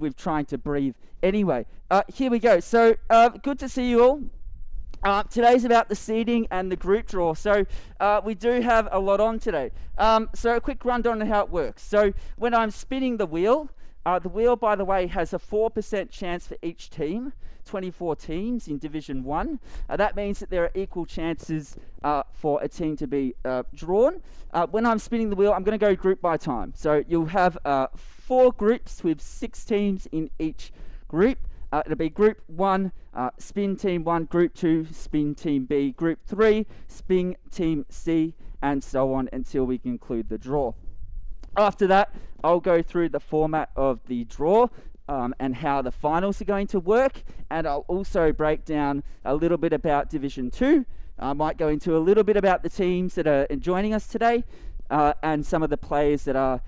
with trying to breathe. Anyway, here we go. So good to see you all. Today's about the seeding and the group draw. So we do have a lot on today. So a quick rundown on how it works. So when I'm spinning the wheel, by the way, has a 4% chance for each team. 24 teams in Division 1. That means that there are equal chances for a team to be drawn. When I'm spinning the wheel, I'm going to go group by time. So you'll have 4 groups with 6 teams in each group. It'll be Group 1, Spin Team 1, Group 2, Spin Team B, Group 3, Spin Team C, and so on until we conclude the draw. After that, I'll go through the format of the draw and how the finals are going to work, and I'll also break down a little bit about Division 2. I might go into a little bit about the teams that are joining us today and some of the players that are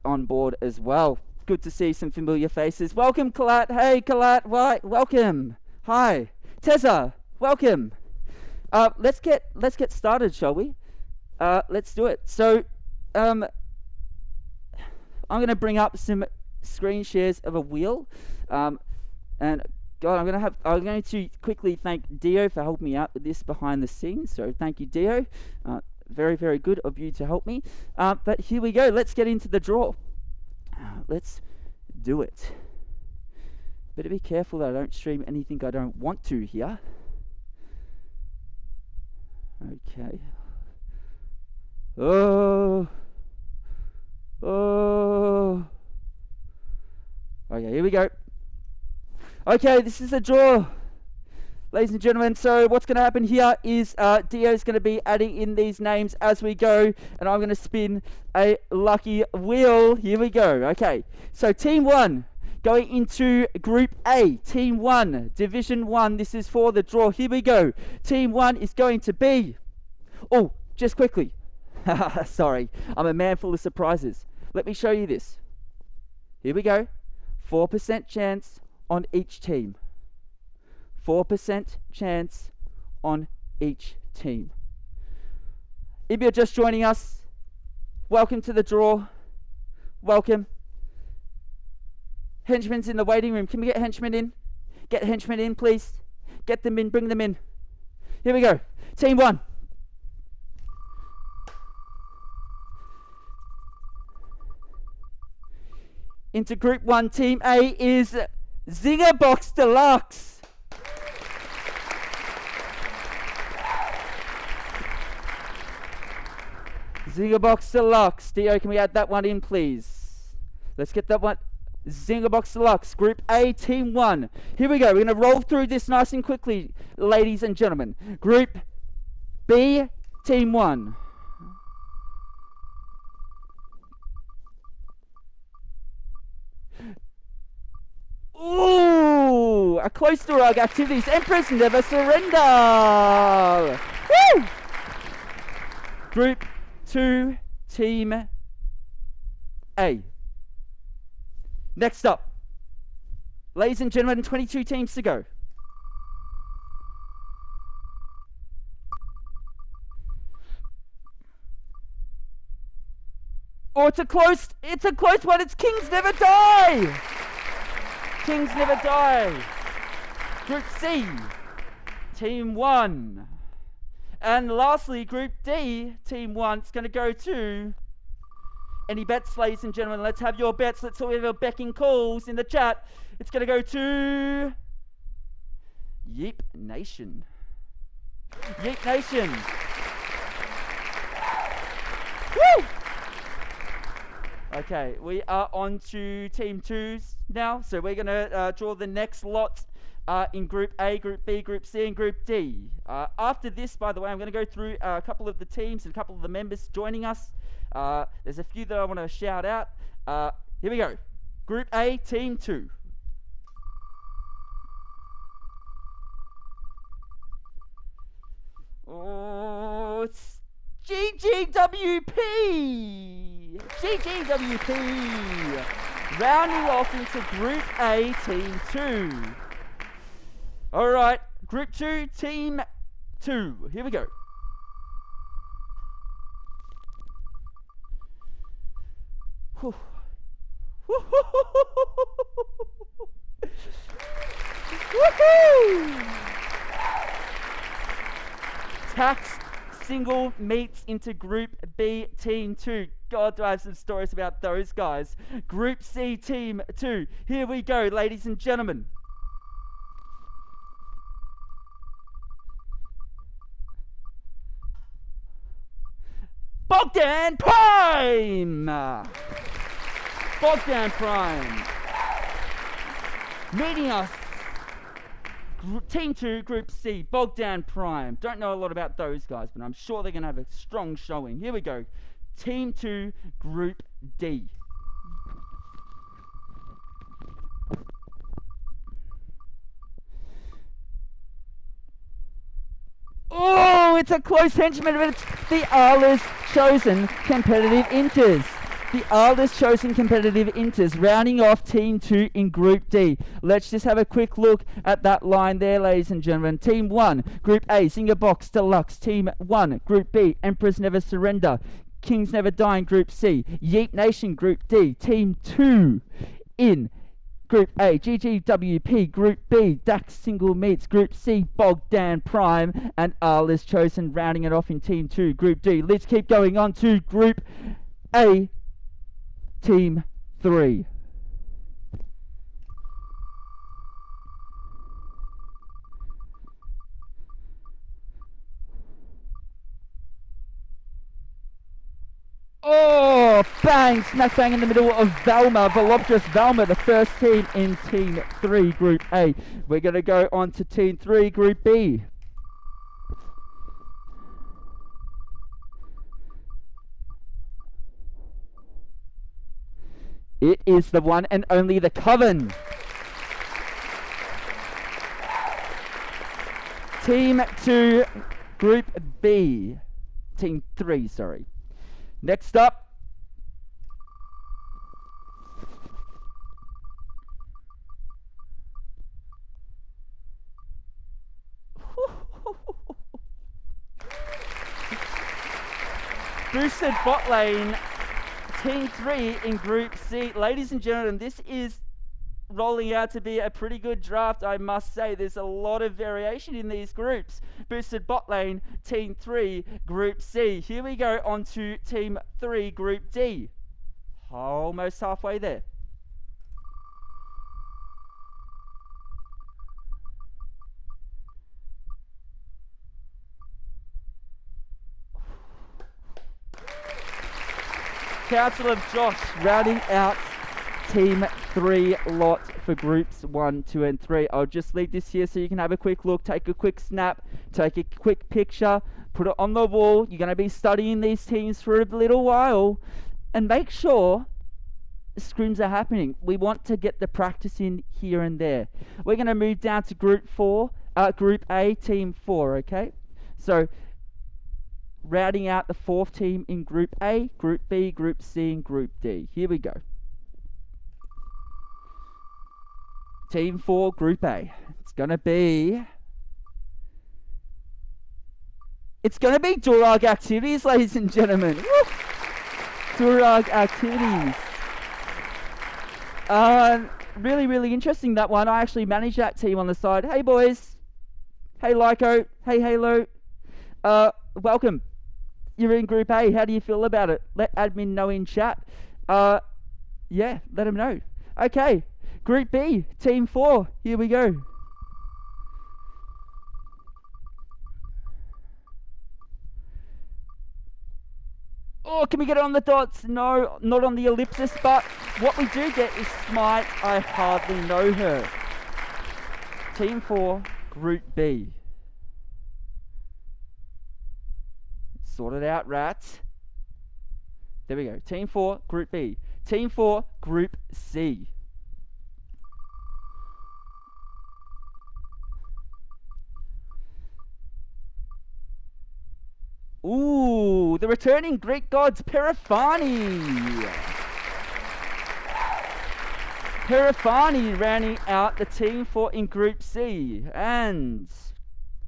on board as well. Good to see some familiar faces. Welcome, Kalat. Hey, Kalat. Welcome. Hi. Tessa, welcome. Let's get started, shall we? Let's do it. So, I'm going to bring up some screen shares of a wheel, and God, I'm going to quickly thank Dio for helping me out with this behind the scenes. So thank you, Dio. Very, very good of you to help me. But here we go. Let's get into the draw. Let's do it. Better be careful that I don't stream anything I don't want to here. Okay. Oh. Okay, here we go. Okay, this is a draw, ladies and gentlemen. So what's going to happen here is Dio's going to be adding in these names as we go, and I'm going to spin a lucky wheel. Here we go. Okay, so Team 1 going into Group A. Team 1, Division 1. This is for the draw. Here we go. Team 1 is going to be... Oh, just quickly. Sorry, I'm a man full of surprises. Let me show you this. Here we go. 4% chance on each team. 4% chance on each team. If you're just joining us, welcome to the draw. Welcome. Henchmen's in the waiting room. Can we get henchmen in? Get henchmen in, please. Get them in, bring them in. Here we go. Team 1. Into Group 1, Team A is Zinger Box Deluxe. Zinger Box Deluxe. Dio, can we add that one in, please? Let's get that one. Zinger Box Deluxe, Group A, Team 1. Here we go. We're going to roll through this nice and quickly, ladies and gentlemen. Group B, Team 1. Ooh, a close to rug activities. Emperors never surrender. Woo! Group 2, Team A. Next up, ladies and gentlemen, 22 teams to go. Oh, it's a close one. It's Kings Never Die. Kings Never Die. Group C, Team 1. And lastly, Group D, Team 1. It's going to go to... Any bets, ladies and gentlemen? Let's have your bets. Let's all have your becking calls in the chat. It's going to go to... Yeep Nation. Yeep Nation. Woo! Okay, we are on to Team 2s now. So we're going to draw the next lot in Group A, Group B, Group C, and Group D. After this, by the way, I'm going to go through a couple of the teams and a couple of the members joining us. There's a few that I want to shout out. Here we go. Group A, Team 2. Oh, it's GGWP! GGWP! Rounding off into Group A, Team 2. Alright, Group 2, Team 2. Here we go. Whew. Woohoo! Tax single meets into Group B, Team 2. God, do I have some stories about those guys. Group C, Team 2. Here we go, ladies and gentlemen. Bogdan Prime! Bogdan Prime. Meeting us. Team 2, Group C, Bogdan Prime. Don't know a lot about those guys, but I'm sure they're going to have a strong showing. Here we go. Team 2, Group D. Oh, it's a close henchman, but it's the Arla's chosen competitive Inters. The Arla's chosen competitive Inters rounding off Team 2 in Group D. Let's just have a quick look at that line there, ladies and gentlemen. Team 1, Group A, Singer Box Deluxe. Team 1, Group B, Emperors Never Surrender. Kings Never Die in Group C. Yeet Nation Group D. Team 2 in Group A, GGWP. Group B, Dax Single Meets. Group C, Bogdan Prime. And Arla's chosen rounding it off in Team 2, Group D. Let's keep going on to Group A, Team 3. Oh, bang! Smack bang in the middle of Velma, Voluptuous Velma, the first team in Team 3, Group A. We're going to go on to Team 3, Group B. It is the one and only the Coven. Team 2, Group B. Team 3, sorry. Next up. Boosted bot lane. Team 3 in Group C. Ladies and gentlemen, this is rolling out to be a pretty good draft, I must say. There's a lot of variation in these groups. Boosted bot lane, Team 3, Group C. Here we go on to Team 3, Group D. Almost halfway there. Council of Josh rounding out Team 3 lot for Groups 1, 2 and 3. I'll just leave this here so you can have a quick look, take a quick snap, take a quick picture, put it on the wall. You're going to be studying these teams for a little while, and make sure scrims are happening. We want to get the practice in here and there. We're going to move down to Group A, Team 4, okay? So rounding out the 4th team in Group A, Group B, Group C, and Group D. Here we go. Team 4, Group A. It's going to be Durag Activities, ladies and gentlemen. Woo! Durag Activities. Really, really interesting, that one. I actually manage that team on the side. Hey, boys. Hey, Lyco. Hey, Halo. Welcome. You're in Group A. How do you feel about it? Let admin know in chat. Yeah, let them know. Okay. Group B, Team 4. Here we go. Oh, can we get it on the dots? No, not on the ellipsis, but what we do get is Smite. I hardly know her. Team 4, Group B. Sort it out, rats. There we go. Team 4, Group B. Team 4, Group C. Ooh, the returning Greek gods, Perifani. Perifani rounding out the Team 4 in Group C. And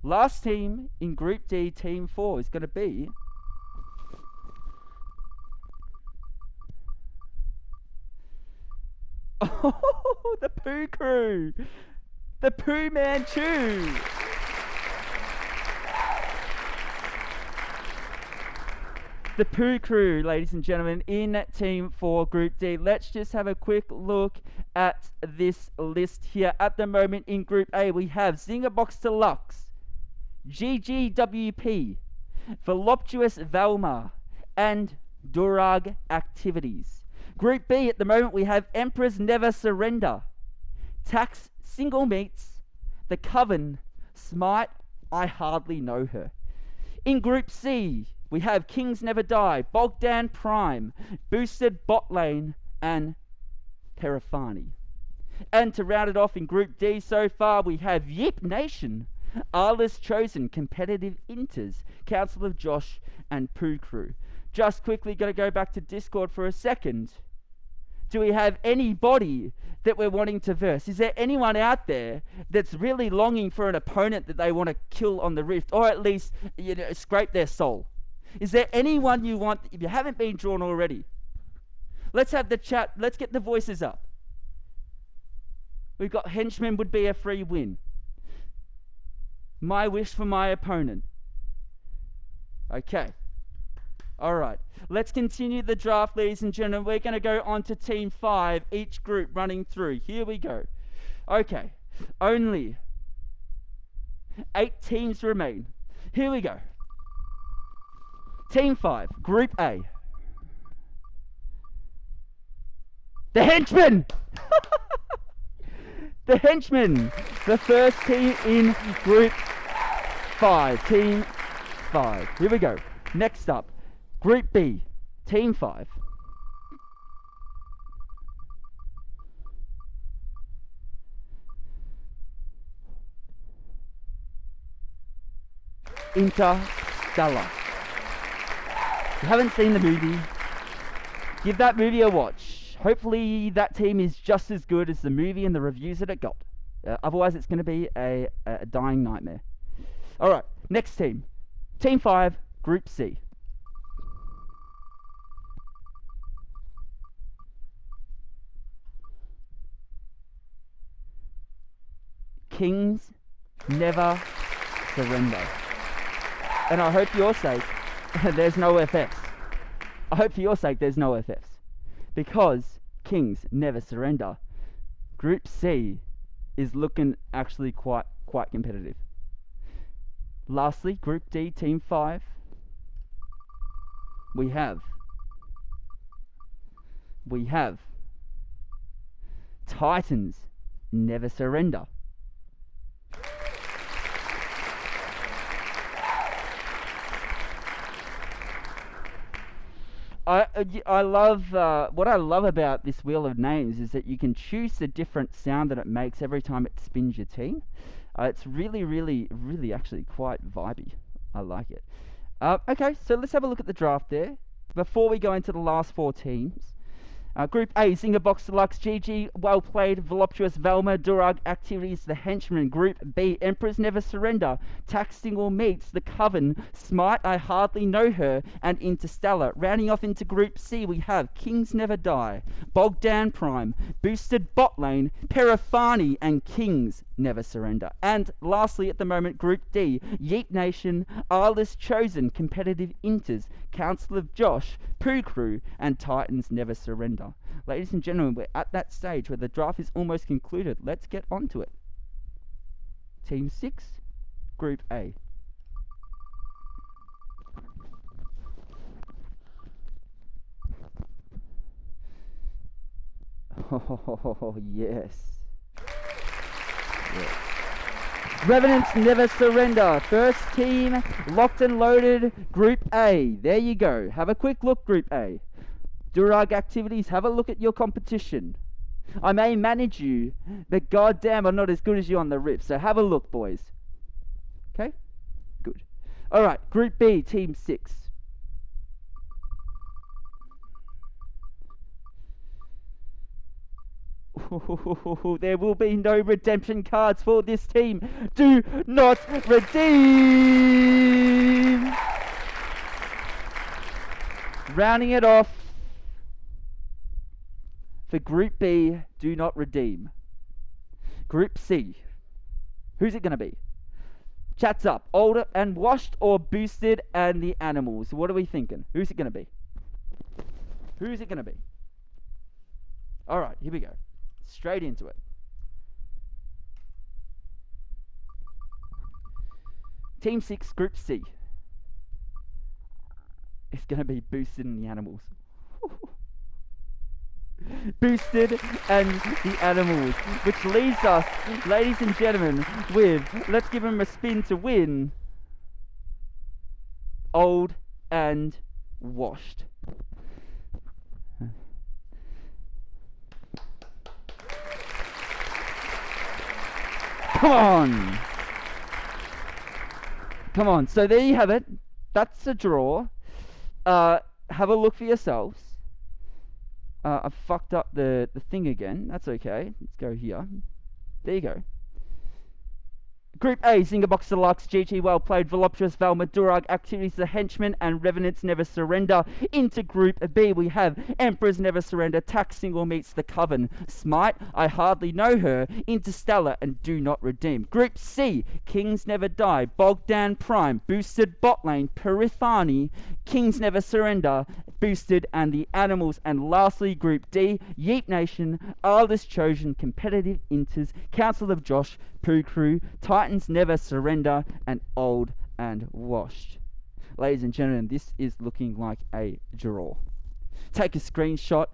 last team in Group D, Team 4, is going to be Oh, the Poo Crew. The Poo Man Chew. The Poo Crew, ladies and gentlemen, in Team 4 Group D. Let's just have a quick look at this list here. At the moment in Group A, we have Zinger Box Deluxe, GGWP, Voluptuous Velma, and Durag Activities. Group B, at the moment, we have Emperors Never Surrender, Tax Single Meats, The Coven, Smite, I Hardly Know Her. In Group C, we have Kings Never Die, Bogdan Prime, Boosted Bot Lane, and Terafani. And to round it off in Group D so far, we have Yip Nation, Arliss Chosen, Competitive Inters, Council of Josh, and Poo Crew. Just quickly going to go back to Discord for a second. Do we have anybody that we're wanting to verse? Is there anyone out there that's really longing for an opponent that they want to kill on the Rift, or at least, you know, scrape their soul? Is there anyone you want, if you haven't been drawn already? Let's have the chat. Let's get the voices up. We've got Henchman would be a free win. My wish for my opponent. Okay. All right. Let's continue the draft, ladies and gentlemen. We're going to go on to Team 5, each group running through. Here we go. Okay. Only 8 teams remain. Here we go. Team 5, Group A. The Henchmen! The Henchmen! The first team in Group 5. Team 5. Here we go. Next up, Group B. Team 5. Interstellar. If you haven't seen the movie, give that movie a watch. Hopefully that team is just as good as the movie and the reviews that it got. Otherwise it's going to be a dying nightmare. Alright, next team. Team 5, Group C. Kings Never Surrender. And I hope for your sake, there's no FFs. I hope for your sake there's no FFs. Because Kings Never Surrender. Group C is looking actually quite competitive. Lastly, Group D, Team 5. We have Titans Never Surrender. I love what I love about this wheel of names is that you can choose the different sound that it makes every time it spins your team. It's really actually quite vibey. I like it. Okay, so let's have a look at the draft there. Before we go into the last 4 teams. Group A, Zinger Box Deluxe, GG, Well Played, Voluptuous Velma, Durag Activities, The Henchman. Group B, Emperors Never Surrender, Tax Single Meats, The Coven, Smite, I Hardly Know Her, and Interstellar. Rounding off into Group C, we have Kings Never Die, Bogdan Prime, Boosted Bot Lane, Perifani, and Kings Never Surrender. And lastly, at the moment, Group D, Yeet Nation, Arliss Chosen, Competitive Inters, Council of Josh, Poo Crew, and Titans Never Surrender. Ladies and gentlemen, we're at that stage where the draft is almost concluded. Let's get on to it. Team 6, Group A. Oh, yes. Yes. Revenants Never Surrender. First team, locked and loaded, Group A. There you go. Have a quick look, Group A. Durag Activities, have a look at your competition. I may manage you, but goddamn, I'm not as good as you on the Rift. So have a look, boys. Okay? Good. Alright, Group B, Team 6. There will be no redemption cards for this team. Do not redeem! Rounding it off for Group B, do not redeem. Group C, who's it going to be? Chat's up. Older and washed or boosted and the animals. What are we thinking? Who's it going to be? Who's it going to be? All right, here we go. Straight into it. Team 6, Group C. It's going to be boosted and the animals. Boosted and the animals, which leaves us, ladies and gentlemen, with, let's give them a spin to win, old and washed. Come on. Come on. So there you have it. That's a draw. Have a look for yourselves. I've fucked up the thing again. That's okay. Let's go here. There you go. Group A, Zingerbox Deluxe, GG Well Played, Voluptuous, Valma, Durag, Activities the Henchmen, and Revenants Never Surrender. Into Group B, we have Emperors Never Surrender, Tax Single Meets the Coven, Smite, I Hardly Know Her, Interstellar, and Do Not Redeem. Group C, Kings Never Die, Bogdan Prime, Boosted Bot Lane, Perithani, Kings Never Surrender, Boosted, and the Animals. And lastly, Group D, Yeep Nation, Arless Chosen, Competitive Inters, Council of Josh, Poo Crew, Titans Never Surrender, and Old and Washed. Ladies and gentlemen, this is looking like a draw. Take a screenshot,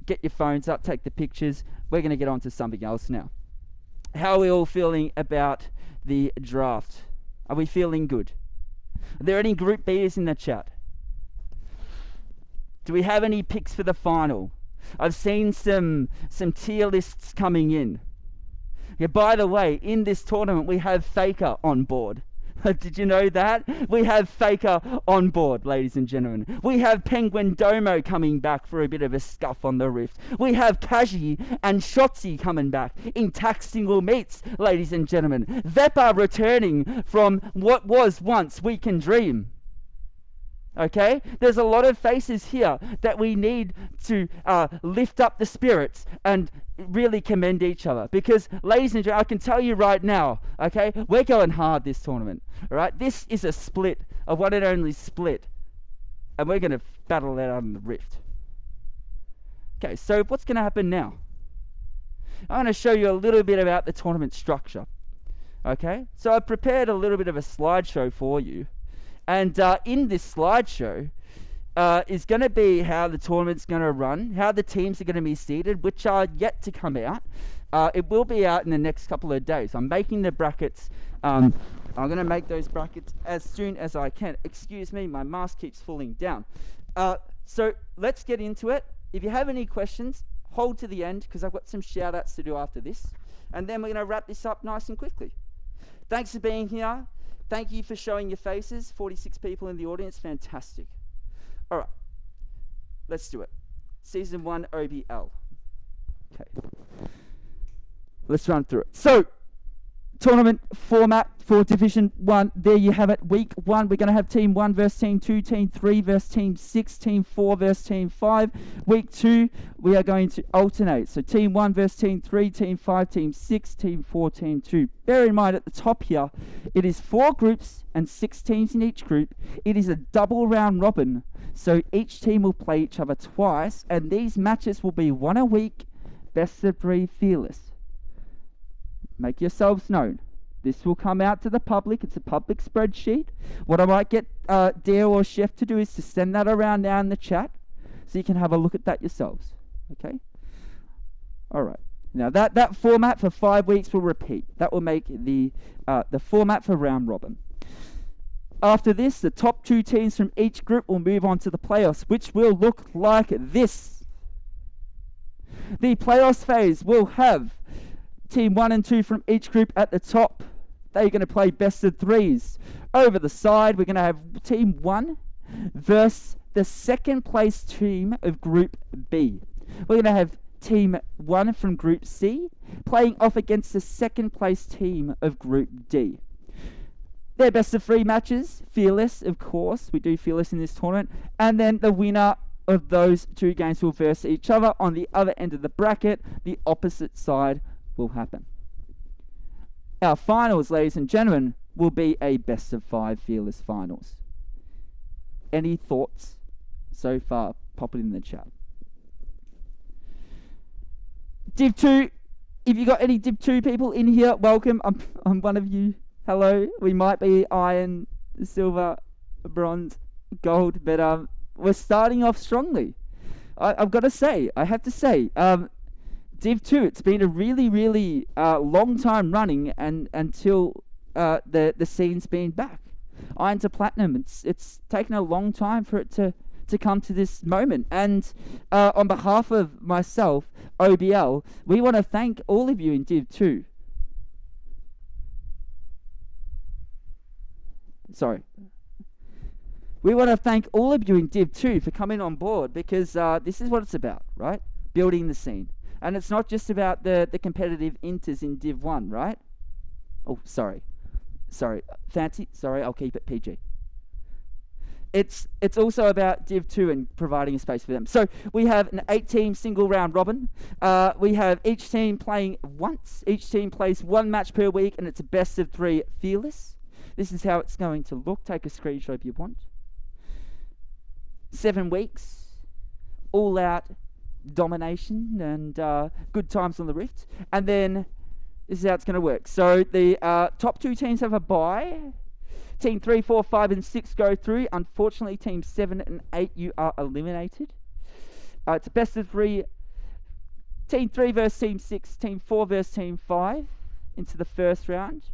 get your phones up, take the pictures. We're going to get on to something else now. How are we all feeling about the draft? Are we feeling good? Are there any Group B's in the chat? Do we have any picks for the final? I've seen some tier lists coming in. Yeah, by the way, in this tournament, we have Faker on board. Did you know that? We have Faker on board, ladies and gentlemen. We have Penguin Domo coming back for a bit of a scuff on the Rift. We have Kaji and Shotzi coming back in Tax Single Meets, ladies and gentlemen. Vepa returning from what was once We Can Dream. Okay, there's a lot of faces here that we need to lift up the spirits and really commend each other, because ladies and gentlemen, I can tell you right now, okay, we're going hard this tournament. All right, this is a split, a one and only split, and we're going to battle that out on the Rift. Okay, so what's going to happen now? I'm going to show you a little bit about the tournament structure. Okay, so I've prepared a little bit of a slideshow for you. And in this slideshow is going to be how the tournament's going to run, how the teams are going to be seeded, which are yet to come out. It will be out in the next couple of days. I'm making the brackets. I'm going to make those brackets as soon as I can. Excuse me, my mask keeps falling down. So let's get into it. If you have any questions, hold to the end, because I've got some shout-outs to do after this. And then we're going to wrap this up nice and quickly. Thanks for being here. Thank you for showing your faces. 46 people in the audience. Fantastic. All right. Let's do it. Season 1 OBL. Okay. Let's run through it. So, tournament format for Division 1. There you have it. Week 1, we're going to have Team 1 versus Team 2, Team 3 versus Team 6, Team 4 versus Team 5. Week 2, we are going to alternate. So Team 1 versus Team 3, Team 5, Team 6, Team 4, Team 2. Bear in mind at the top here, it is 4 groups and 6 teams in each group. It is a double round robin. So each team will play each other twice, and these matches will be 1 a week, best of 3 fearless. Make yourselves known. This will come out to the public. It's a public spreadsheet. What I might get Dale or Chef to do is to send that around now in the chat, so you can have a look at that yourselves. Okay? All right. Now that format for 5 weeks will repeat. That will make the format for round robin. After this, the top 2 teams from each group will move on to the playoffs, which will look like this. The playoffs phase will have Team 1 and 2 from each group at the top. They're going to play best of 3s. Over the side, we're going to have Team 1 versus the second place team of Group B. We're going to have Team 1 from Group C playing off against the second place team of Group D. They're best of 3 matches. Fearless, of course. We do Fearless in this tournament. And then the winner of those two games will verse each other. On the other end of the bracket, the opposite side will happen. Our finals, ladies and gentlemen, will be a best of 5 fearless finals. Any thoughts so far? Pop it in the chat. Div 2, if you got any Div 2 people in here, welcome. I'm one of you. Hello. We might be iron, silver, bronze, gold, but we're starting off strongly. I've got to say, I have to say, Div 2, it's been a really, really long time running, and until the scene's been back. Iron to Platinum, it's taken a long time for it to come to this moment. And on behalf of myself, OBL, we want to thank all of you in Div 2. Sorry. We want to thank all of you in Div 2 for coming on board, because this is what it's about, right? Building the scene. And it's not just about the competitive inters in Div 1, right? Oh, sorry. Fancy. Sorry, I'll keep it PG. It's also about Div 2 and providing a space for them. So we have an 8-team single round robin. We have each team playing once. Each team plays 1 match per week, and it's a best of 3 fearless. This is how it's going to look. Take a screenshot if you want. 7 weeks, all out domination and good times on the Rift. And then this is how it's going to work. So the top 2 teams have a bye. Team 3, 4, 5, and 6 go through. Unfortunately, teams 7 and 8, you are eliminated. It's a best of 3. Team 3 versus Team 6. Team 4 versus Team 5 into the first round.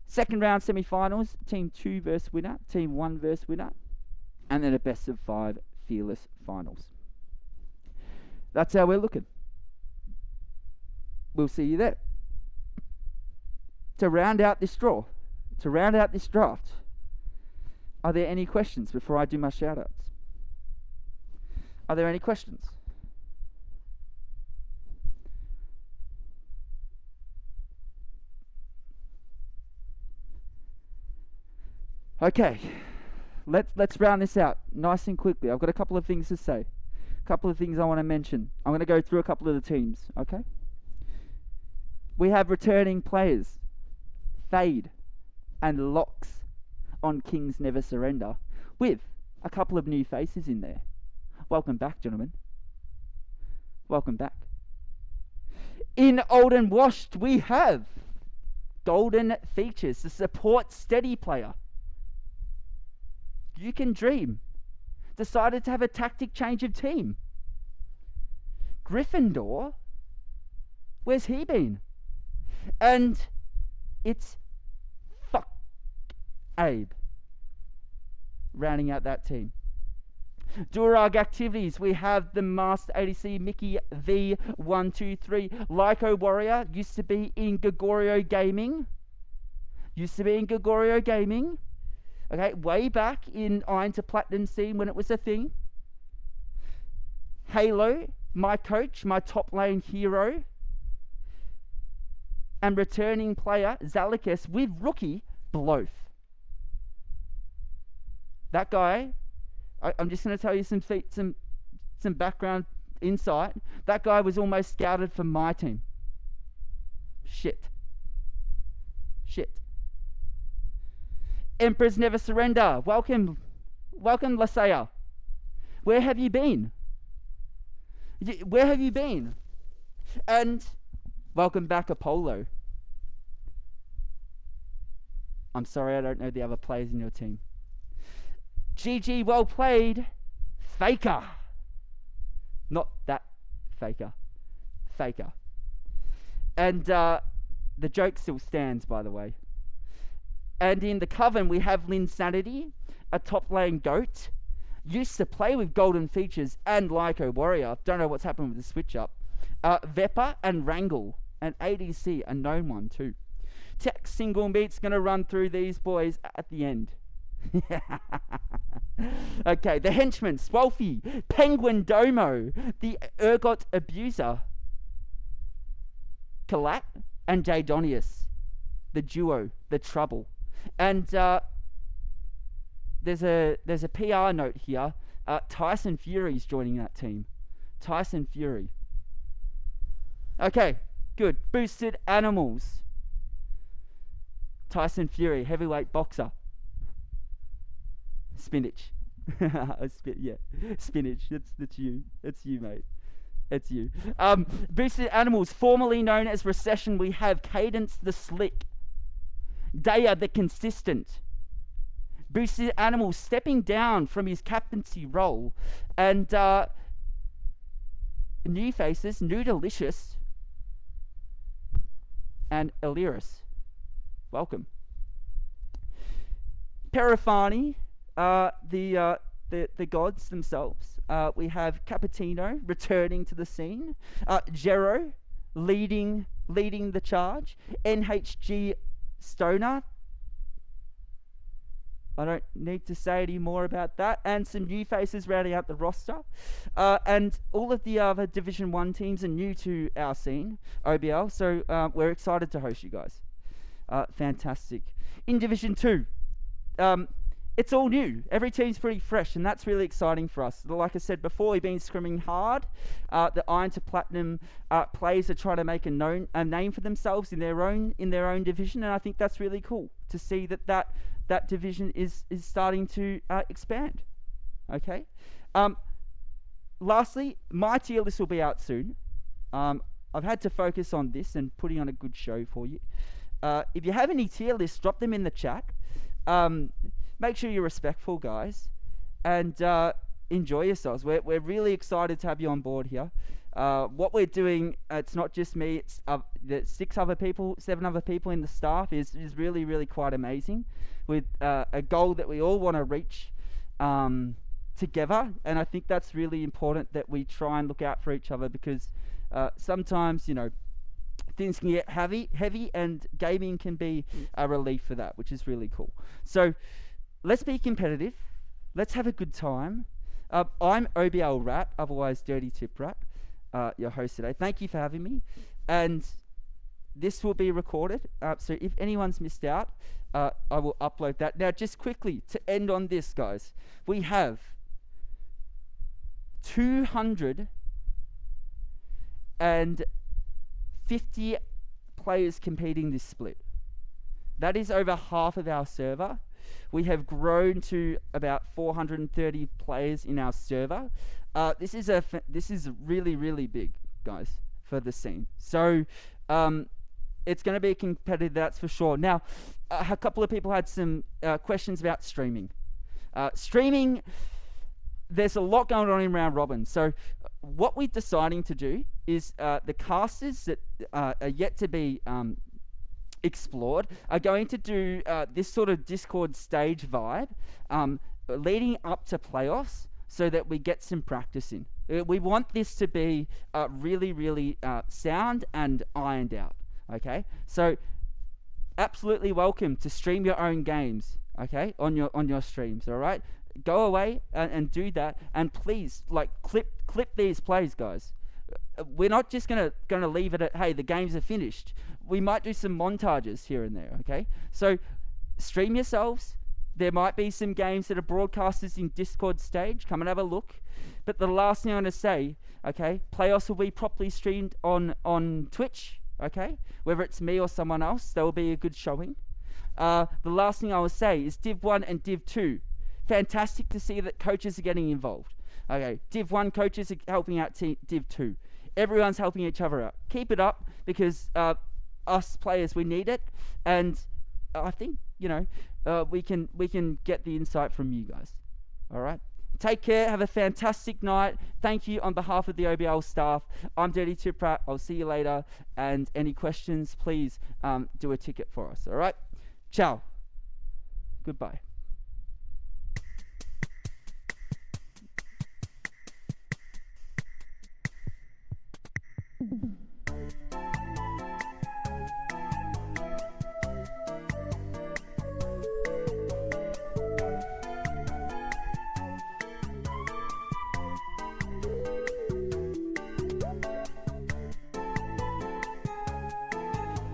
Second round semi-finals. Team 2 versus winner. Team 1 versus winner. And then a best of 5 fearless finals. That's how we're looking. We'll see you there. To round out this draw, to round out this draft, are there any questions before I do my shout-outs? Are there any questions? Okay, let's round this out nice and quickly. I've got a couple of things to say. A couple of things I want to mention. I'm going to go through a couple of the teams, okay? We have returning players, Fade and Locks on Kings Never Surrender, with a couple of new faces in there. Welcome back, gentlemen. Welcome back. In Old and Washed, we have Golden Features, the support steady player. You can dream. Decided to have a tactic change of team. Gryffindor, where's he been? And it's fuck Abe rounding out that team. Durag activities, we have the Master ADC Mickey V123. Lyco Warrior used to be in Gregorio Gaming. Okay, way back in Iron to Platinum scene when it was a thing. Halo, my coach, my top lane hero. And returning player, Zalakis, with rookie, Bloath. That guy, I'm just going to tell you some background insight. That guy was almost scouted for my team. Shit. Emperors Never Surrender. Welcome, Lasea. Where have you been? And welcome back, Apollo. I'm sorry, I don't know the other players in your team. GG, well played. Faker. Not that Faker. And the joke still stands, by the way. And in the Coven, we have Linsanity, a top lane goat. Used to play with Golden Features and Lyco Warrior. Don't know what's happened with the switch up. Veppa and Wrangle. And ADC, a known one too. Tech Single Meat's going to run through these boys at the end. Okay, the Henchman, Swolfie, Penguin Domo, the Ergot Abuser, Kalat, and Jadonius. The duo, the trouble. And there's a PR note here. Tyson Fury's joining that team. Tyson Fury. Okay, good. Boosted Animals. Tyson Fury, heavyweight boxer. Spinach. Yeah, spinach. That's you. It's you, mate. It's you. Boosted Animals, formerly known as Recession, we have Cadence the Slick. Daya the Consistent. Boosted Animals stepping down from his captaincy role, and new faces, New Delicious and Illyris. Welcome. Perifani, the gods themselves. We have Cappuccino returning to the scene. Jero leading the charge. NHG Stoner. I don't need to say any more about that. And some new faces rounding out the roster. And all of the other Division 1 teams are new to our scene, OBL. So we're excited to host you guys. Fantastic. In Division 2, it's all new. Every team's pretty fresh, and that's really exciting for us. Like I said before, we've been scrimming hard. The Iron to Platinum players are trying to make a name for themselves in their own division, and I think that's really cool to see that division is starting to expand. Okay. Lastly, my tier list will be out soon. I've had to focus on this and putting on a good show for you. If you have any tier lists, drop them in the chat. Make sure you're respectful, guys, and enjoy yourselves. We're really excited to have you on board here. What we're doing, it's not just me, it's the 7 other people in the staff is really, really quite amazing, with a goal that we all want to reach together. And I think that's really important, that we try and look out for each other, because sometimes, things can get heavy, and gaming can be a relief for that, which is really cool. So let's be competitive. Let's have a good time. I'm OBL Rat, otherwise Dirty Tip Rat, your host today. Thank you for having me. And this will be recorded. So if anyone's missed out, I will upload that. Now, just quickly, to end on this, guys, we have 250 players competing this split. That is over half of our server. We have grown to about 430 players in our server. This is really, really big, guys, for the scene. So it's going to be competitive, that's for sure. Now, a couple of people had some questions about streaming. Streaming, there's a lot going on in round robin. So what we're deciding to do is the casters that are yet to be explored are going to do this sort of Discord stage vibe leading up to playoffs, so that we get some practice in. We want this to be really, really sound and ironed out. Okay, so absolutely welcome to stream your own games. Okay, on your streams. All right, go away and do that, and please, like, clip these plays, guys. We're not just gonna leave it at, hey, the games are finished. We might do some montages here and there. Okay, so stream yourselves. There might be some games that are broadcasters in Discord stage. Come and have a look. But the last thing I'm going to say, okay, playoffs will be properly streamed on Twitch. Okay, whether it's me or someone else, there will be a good showing. The last thing I will say is Div 1 and Div 2. Fantastic to see that coaches are getting involved. Okay, Div 1 coaches are helping out Div 2. Everyone's helping each other out. Keep it up, because us players, we need it. And I think, we can get the insight from you guys. All right? Take care. Have a fantastic night. Thank you on behalf of the OBL staff. I'm Dirty Tip Rat. I'll see you later. And any questions, please do a ticket for us. All right? Ciao. Goodbye.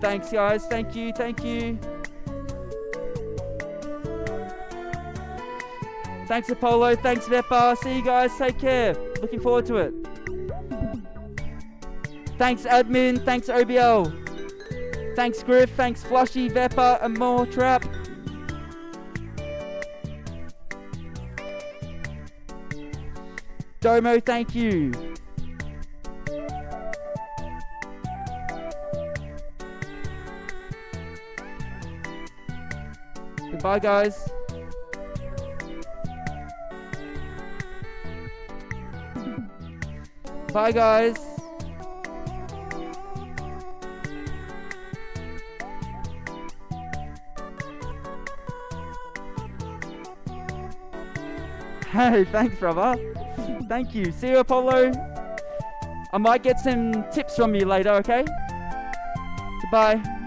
Thanks, guys. Thank you. Thanks, Apollo. Thanks, Vepa. See you guys. Take care. Looking forward to it. Thanks, admin. Thanks, OBL. Thanks, Griff. Thanks, Flushy, Vepa, and more Trap. Domo, thank you. Goodbye, guys. Bye, guys. Hey, thanks, brother. Thank you. See you, Apollo. I might get some tips from you later, okay? Goodbye.